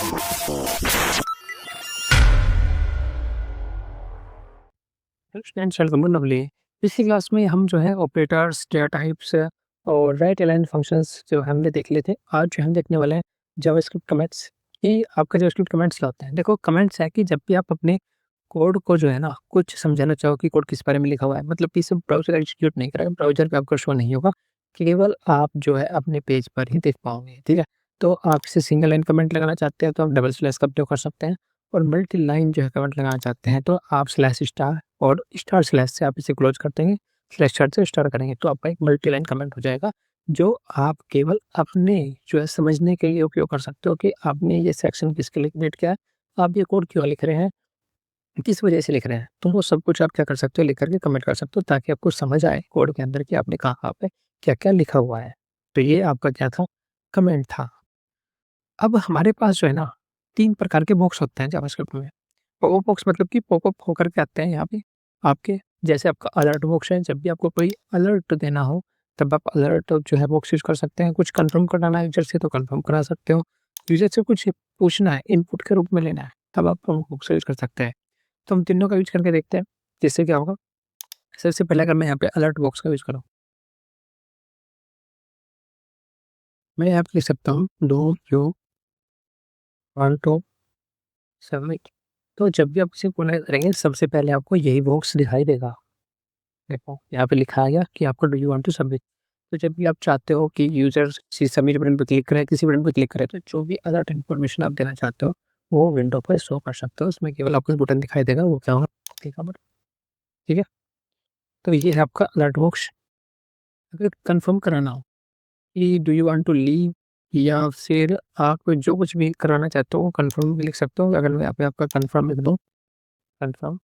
Hello students, welcome to lovely. पिछली class में हम जो है ऑपरेटर्स, डेटा टाइप्स और राइट अलाइन फंक्शंस जो हमने देख लिए थे। आज जो हम देखने वाले हैं जावास्क्रिप्ट कमेंट्स। कि आपका जावास्क्रिप्ट कमेंट्स क्या होता है? देखो, कमेंट्स है कि जब भी आप अपने कोड को जो है ना कुछ समझाना चाहो कि कोड किस बारे में लिखा हुआ है, मतलब कि सिर्फ ब्राउज़र एग्जीक्यूट नहीं करेगा, ब्राउज़र पे आपको शो नहीं होगा, केवल आप जो है अपने पेज पर ही देख पाओगे, ठीक है? तो आप इसे सिंगल लाइन कमेंट लगाना चाहते हैं तो आप डबल स्लैश का उपयोग कर सकते हैं, और मल्टी लाइन जो है कमेंट लगाना चाहते हैं तो आप स्लैश स्टार और स्टार स्लैश से आप इसे क्लोज कर देंगे, स्लैश स्टार से स्टार करेंगे तो आपका एक मल्टी लाइन कमेंट हो जाएगा, जो आप केवल अपने जो है समझने के लिए उपयोग कर सकते हो कि आपने ये सेक्शन किसके लिए क्रिएट किया है, आप ये कोड क्यों लिख रहे हैं, किस वजह से लिख रहे हैं। तो वो सब कुछ आप क्या कर सकते हो, लिख कर के कमेंट कर सकते हो ताकि आपको समझ आए कोड के अंदर कि आपने कहाँ पे क्या-क्या लिखा हुआ है। तो ये आपका क्या था, कमेंट था। अब हमारे पास जो है ना 3 प्रकार के बॉक्स होते हैं जावास्क्रिप्ट में। पॉपअप बॉक्स मतलब कि पॉपअप होकर के आते हैं यहाँ पे आपके, जैसे आपका अलर्ट बॉक्स है, जब भी आपको कोई अलर्ट देना हो तब आप अलर्ट जो है बॉक्स यूज़ कर सकते हैं। कुछ कन्फर्म कराना है यूज़र से तो कन्फर्म करा सकते हो। यूज़र से कुछ पूछना है, इनपुट के रूप में लेना है, तब आप प्रॉम्प्ट बॉक्स यूज़ कर सकते हैं। तो हम तीनों का यूज़ करके देखते हैं, जिससे क्या होगा। सबसे पहले अगर मैं यहाँ पे अलर्ट बॉक्स का यूज़ करूँ, मैं यहाँ पे लिख सकता हूँ don't you want to submit. तो जब भी आप किसी को कॉल करेंगे सबसे पहले आपको यही बॉक्स दिखाई देगा। देखो यहाँ पे लिखा है कि आपको do you want to submit. तो जब भी आप चाहते हो कि यूज़र सबमिट बटन पर क्लिक करे, किसी बटन पर क्लिक करे, तो जो भी अलर्ट इन्फॉर्मेशन आप देना चाहते हो वो विंडो पर शो कर सकते हो। उसमें केवल आपको बटन दिखाई देगा, वो क्या होगा, क्लिक का बटन। ठीक है, तो ये है आपका अलर्ट बॉक्स। अगर कंफर्म कराना हो कि do you want to leave, या फिर आप जो कुछ भी कराना चाहते हो वो कंफर्म भी लिख सकते हो। अगर मैं यहाँ पे आपका कंफर्म लिख दूँ, कंफर्म,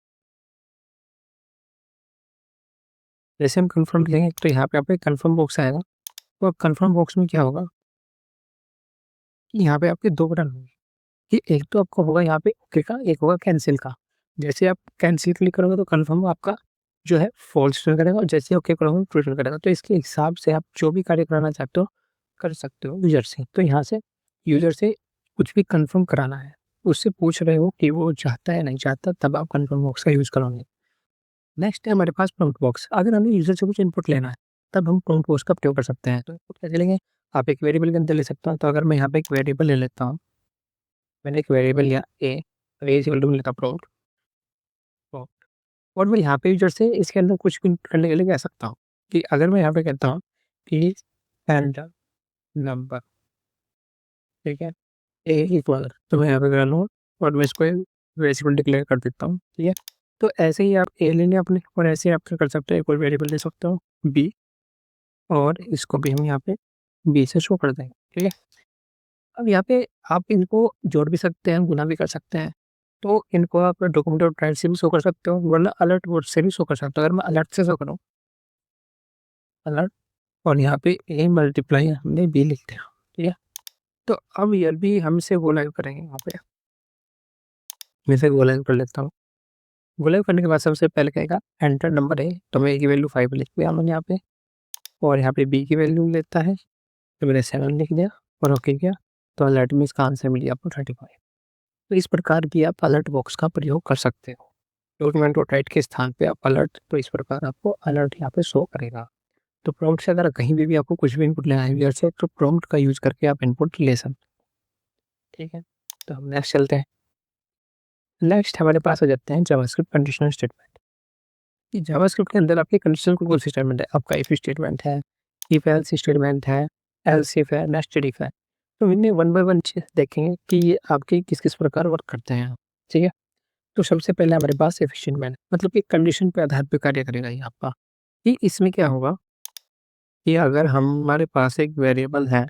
जैसे हम कंफर्म लिखेंगे तो यहाँ पे आपका कंफर्म बॉक्स आएगा। तो कंफर्म बॉक्स में क्या होगा कि यहाँ पे आपके 2 बटन होंगे, कि एक तो आपका होगा यहाँ पे ओके का, एक होगा कैंसिल का। जैसे आप कैंसिल क्लिक करोगे तो कंफर्म आपका जो है फॉल्स रिटर्न करेगा, और जैसे ओके करोगे ट्रू रिटर्न करेगा। तो इसके हिसाब से आप जो भी कार्य कराना चाहते हो कर सकते हो यूज़र से। तो यहाँ से यूज़र से कुछ भी कंफर्म कराना है, उससे पूछ रहे हो कि वो चाहता है नहीं चाहता, तब आप कंफर्म बॉक्स का यूज़ करोगे। नेक्स्ट है हमारे पास प्रॉम्प्ट बॉक्स। अगर हमें यूज़र से कुछ इनपुट लेना है तब हम प्रॉम्प्ट बॉक्स का प्रयोग कर सकते हैं। तो इनपुट कैसे लेंगे, आप एक वेरिएबल के अंदर ले सकते हो। तो अगर मैं यहाँ पे एक वेरिएबल ले लेता हूँ, मैंने एक वेरिएबल लिया ए, और ए इक्वल टू लेता प्रॉम्प्ट, प्रॉम्प्ट, और मैं यहाँ पे यूज़र से इसके अंदर कुछ भी करने के लिए कह सकता हूँ कि अगर मैं यहाँ पे कहता हूँ प्लीज़ एंटर नंबर, ठीक है, ए इक्वल, तो मैं यहाँ पे कर लूँ और मैं इसको वेरिएबल डिक्लेयर कर देता हूँ। ठीक है, तो ऐसे ही आप ए ले लें अपने, और ऐसे ही आप क्या कर सकते हो, एक और वेरिएबल ले सकते हो बी, और इसको भी हम यहाँ पे बी से शो कर देंगे। ठीक है, अब यहाँ पे आप इनको जोड़ भी सकते हैं, गुणा भी कर सकते हैं। तो इनको आप डॉक्यूमेंट और टाइप से भी शो कर सकते हो, वरना अलर्ट वर्ड से भी शो कर सकते हो। अगर मैं अलर्ट से शो करूँ, अलर्ट, और यहाँ पे ए मल्टीप्लाई हमने बी लिख दिया। ठीक है, तो अब ये भी हम इसे गो लाइव करेंगे। यहाँ पे मैं इसे गो लाइव कर लेता हूँ। गो लाइव करने के बाद सबसे पहले कहेगा एंटर नंबर है, तो मैं ए की वैल्यू 5 लिख दिया मैंने यहाँ पे, और यहाँ पे बी की वैल्यू लेता है तो मैंने 7 लिख दिया और ओके किया। तो अलर्ट में इसका आंसर मिल गया आपको 35। तो इस प्रकार भी आप अलर्ट बॉक्स का प्रयोग कर सकते हो। डॉक्यूमेंट और टाइट के स्थान पे आप अलर्ट, तो इस प्रकार आपको अलर्ट यहाँ पे शो करेगा। तो प्रॉम्प्ट से अगर कहीं भी आपको कुछ भी इनपुट लेना है यूजर से, तो प्रॉम्प्ट का यूज करके आप इनपुट ले सकते हैं। ठीक है, तो हम नेक्स्ट चलते हैं। नेक्स्ट हमारे पास हो जाते हैं जावास्क्रिप्ट कंडीशनल स्टेटमेंट। कि जावास्क्रिप्ट के अंदर आपके कंडीशनल कौन सी स्टेटमेंट है, आपका इफ स्टेटमेंट है, इफ एल्स स्टेटमेंट है, एल्स इफ है, नेस्टेड इफ है। तो इनमें वन बाय वन चीज देखेंगे कि ये आपके किस किस प्रकार वर्क करते हैं। ठीक है, तो सबसे पहले हमारे पास इफ स्टेटमेंट, मतलब कि कंडीशन पे आधार पे कार्य करेगा ये आपका। कि इसमें क्या होगा कि अगर हमारे पास एक वेरिएबल है,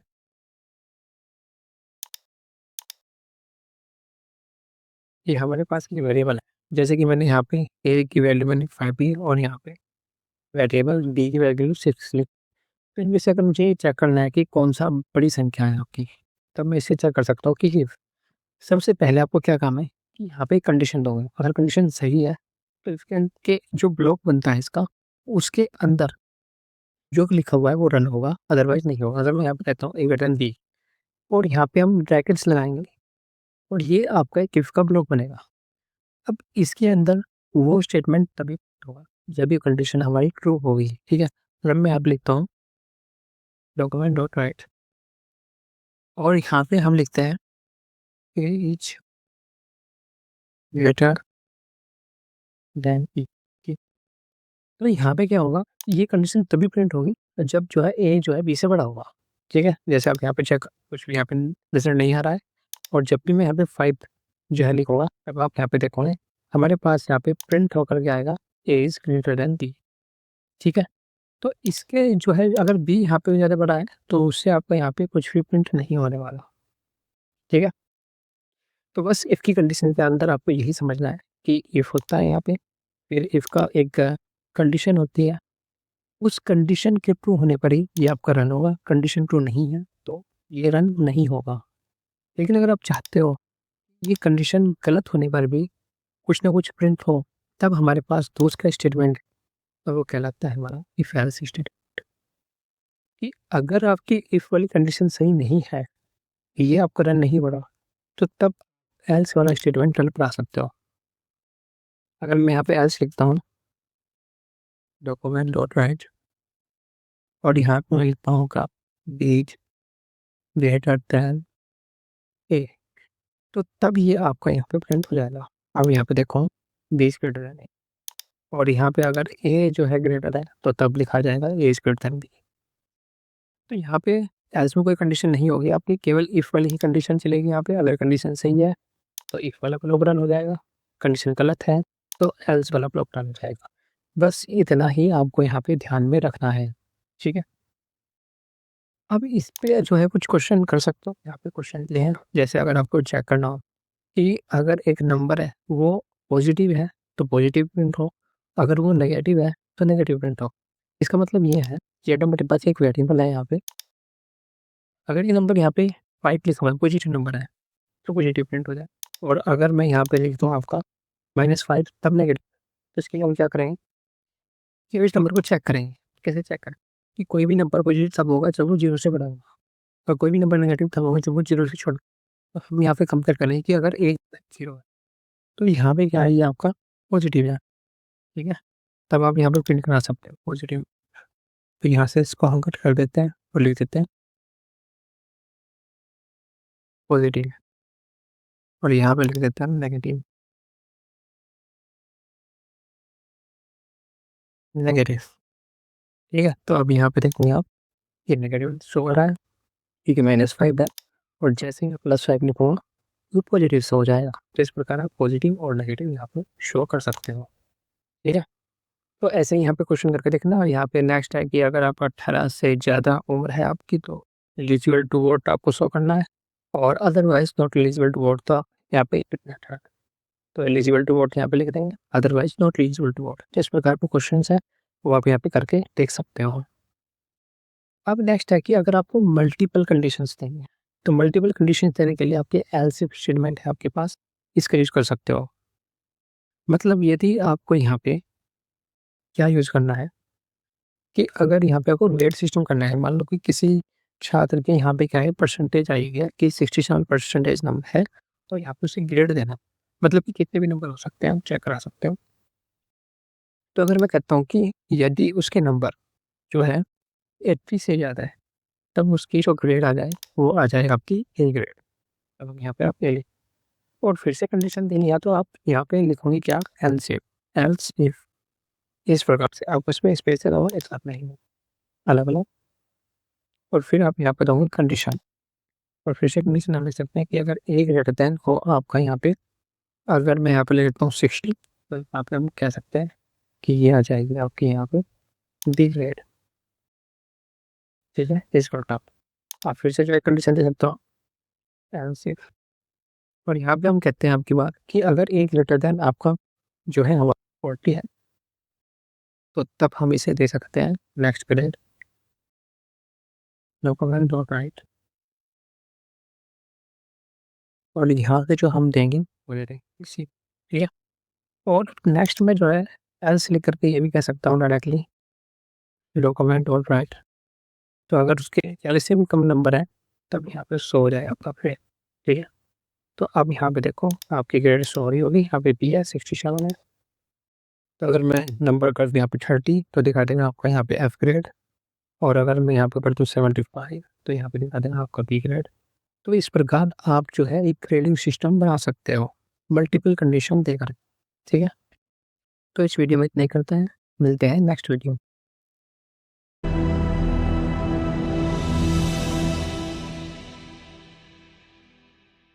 ये हमारे पास एक वेरिएबल है, जैसे कि मैंने यहाँ पे ए की वैल्यू मैंने 5 दी और यहाँ पे वेरिएबल बी की वैल्यू 6 ली। तो इनमें से अगर मुझे ये चेक करना है कि कौन सा बड़ी संख्या है आपकी, तब मैं इसे चेक कर सकता हूँ कि सबसे पहले आपको क्या काम है कि यहाँ पे कंडीशन दोगे। अगर कंडीशन सही है तो इसके के जो ब्लॉक बनता है इसका, उसके अंदर जो लिखा हुआ है वो रन होगा, अदरवाइज नहीं होगा। अगर मैं यहाँ पे कहता हूँ ए बटन बी, और यहाँ पे हम ब्रैकेट्स लगाएंगे, और ये आपका एक इफ का ब्लॉक बनेगा। अब इसके अंदर वो स्टेटमेंट तभी होगा जब ये कंडीशन हमारी ट्रू होगी, ठीक है। मतलब मैं अब लिखता हूँ डॉक्यूमेंट डॉट राइट, और यहाँ पे हम लिखते हैं इज ग्रेटर देन ई। तो यहाँ पे क्या होगा, ये कंडीशन तभी प्रिंट होगी जब जो है ए जो है बी से बड़ा होगा, ठीक है। जैसे आप यहाँ पे चेक, कुछ भी यहाँ पे रिजल्ट नहीं आ रहा है, और जब भी मैं यहाँ पे 5 जो है लिखूंगा, अब आप यहाँ पे देखोगे हमारे पास यहाँ पे प्रिंट होकर के आएगा ए इज ग्रेटर देन बी, ठीक है। तो इसके जो है अगर बी यहाँ पे ज़्यादा बड़ा है तो उससे आपका यहाँ पे कुछ भी प्रिंट नहीं होने वाला, ठीक है। तो बस इफ़ की कंडीशन के अंदर आपको यही समझना है कि इफ़ होता है यहाँ पे, फिर इफ़ का एक कंडीशन होती है, उस कंडीशन के ट्रू होने पर ही ये आपका रन होगा। कंडीशन ट्रू नहीं है तो ये रन नहीं होगा। लेकिन अगर आप चाहते हो ये कंडीशन गलत होने पर भी कुछ ना कुछ प्रिंट हो, तब हमारे पास दूसरा स्टेटमेंट और वो कहलाता है हमारा इफ एल्स स्टेटमेंट। कि अगर आपकी इफ वाली कंडीशन सही नहीं है, ये आपका रन नहीं हो रहा, तो तब एल्स वाला स्टेटमेंट रन करा सकते हो। अगर मैं यहाँ पे एल्स लिखता हूँ डॉक्यूमेंट डॉट राइट, और यहाँ पे मैं लिखता हूँ का बीज ग्रेटर देन ए, तो तब ये आपका यहाँ पे प्रिंट हो जाएगा। अब यहाँ पे देखो बीज ग्रेटर देन ए, और यहाँ पे अगर ए जो है ग्रेटर है तो तब लिखा जाएगा ए इज ग्रेटर देन बी। तो यहाँ पे एल्स में कोई कंडीशन नहीं होगी आपकी, केवल इफ वाली ही कंडीशन चलेगी यहाँ पे। अगर कंडीशन सही है तो इफ वाला ब्लॉक रन हो जाएगा, कंडीशन गलत है तो एल्स वाला ब्लॉक रन हो जाएगा। बस इतना ही आपको यहाँ पे ध्यान में रखना है, ठीक है। अब इस पे जो है कुछ क्वेश्चन कर सकते हो, यहाँ पे क्वेश्चन दिए हैं। जैसे अगर आपको चेक करना हो कि अगर एक नंबर है वो पॉजिटिव है तो पॉजिटिव प्रिंट हो, अगर वो नेगेटिव है तो नेगेटिव प्रिंट हो। इसका मतलब ये है कि अगर मेरे पास एक वेरिएबल है यहाँ पे, अगर ये नंबर यहाँ पे 5 लिखा हुआ है, पॉजिटिव नंबर है, तो पॉजिटिव प्रिंट हो जाए। और अगर मैं यहाँ पे लिख दूँ आपका -5 तब नेगेटिव, तो इसके लिए हम क्या करेंगे कि इस नंबर को चेक करेंगे। कैसे चेक करें कि कोई भी नंबर पॉजिटिव तब होगा जब वो 0 से बड़ा होगा, और कोई भी नंबर नेगेटिव तब होगा जब वो 0 से छोटा। तो हम यहाँ पे कंपेयर करें कि अगर ए 0 है तो यहाँ पे क्या है, ये आपका पॉजिटिव है, ठीक है। तब आप यहाँ पे प्रिंट करा सकते हो पॉजिटिव। तो यहाँ से इसको हम कट कर देते हैं और लिख देते हैं पॉजिटिव, और यहाँ पे लिख देते हैं नेगेटिव, नेगेटिव, ठीक है। तो अब यहाँ पे देखेंगे आप, ये नेगेटिव शो हो रहा है क्योंकि -5 है, और जैसे ही +5 लिखूँगा तो पॉजिटिव शो हो जाएगा। तो इस प्रकार आप पॉजिटिव और नेगेटिव यहाँ पे शो कर सकते हो, ठीक है। तो ऐसे ही यहाँ पे क्वेश्चन करके देखना। और यहाँ पे नेक्स्ट है कि अगर आप 18 से ज़्यादा उम्र है आपकी तो एलिजिबल टू वोट आपको शो करना है, और otherwise not eligible to vote तो यहाँ पे तो एलिजिबल टू वोट यहाँ पे लिख देंगे, otherwise not eligible to vote. जिस प्रकार के क्वेश्चन है वो आप यहाँ पे करके देख सकते हो। अब नेक्स्ट है कि अगर आपको मल्टीपल कंडीशंस देंगे, तो मल्टीपल कंडीशंस देने के लिए आपके एल्स इफ स्टेटमेंट है आपके पास, इसका यूज कर सकते हो। मतलब यदि आपको यहाँ पे क्या यूज करना है कि अगर यहाँ पे आपको ग्रेड सिस्टम करना है, मान लो कि किसी छात्र के यहाँ पे क्या है परसेंटेज आई है कि 67% नंबर है, तो यहाँ पे उसे ग्रेड देना, मतलब कि कितने भी नंबर हो सकते हैं, आप चेक करा सकते हो। तो अगर मैं कहता हूँ कि यदि उसके नंबर जो है 80 से ज़्यादा है, तब उसकी जो ग्रेड आ जाए वो आ जाए आपकी ए ग्रेड। अब हम यहाँ पे आप ए लिख, और फिर से कंडीशन देनी, या तो आप यहाँ पे लिखोगे क्या, एल्स इफ, इस प्रकार से आप उसमें स्पेशल और एक साथ नहीं, अलग अलग। और फिर आप यहाँ पे दोगे कंडीशन, और फिर से कंडीशन हम लिख सकते हैं कि अगर ए ग्रेटर देन हो आपका यहाँ पे, अगर मैं यहाँ पे ले लेता हूँ 60, तो यहाँ पे हम कह सकते हैं कि ये आ जाएगी आपकी यहाँ पे बी ग्रेड, ठीक है। इस प्रकार आप फिर से जो है कंडीशन दे सकते हो एल्स इफ, और यहाँ पे हम कहते हैं आपकी बात कि अगर ए ग्रेटर देन आपका जो है हमारा 40 है, तो तब हम इसे दे सकते हैं नेक्स्ट ग्रेड डॉट राइट, और यहाँ से जो हम देंगे वो दे देंगे इसी, ठीक है। और नेक्स्ट में जो है एल्स लिख करके ये भी कह सकता हूँ डायरेक्टली डॉक्यूमेंट डॉट राइट, तो अगर उसके 40 से भी कम नंबर है तब यहाँ पे शो हो जाए आपका फिर, ठीक है। तो अब यहाँ पे देखो आपकी ग्रेड शो हो रही होगी, यहाँ पे बी है 67 है। तो अगर मैं नंबर कर दूँ यहाँ पे 30 तो दिखा देगा आपका यहाँ पे एफ ग्रेड, और अगर मैं यहाँ पे कर दूँ 75 तो यहाँ पे दिखा देगा आपका बी ग्रेड। तो इस प्रकार आप जो है एक ग्रेडिंग सिस्टम बना सकते हो मल्टीपल कंडीशन देकर, ठीक है। तो इस वीडियो में इतना ही करते हैं, मिलते हैं नेक्स्ट वीडियो।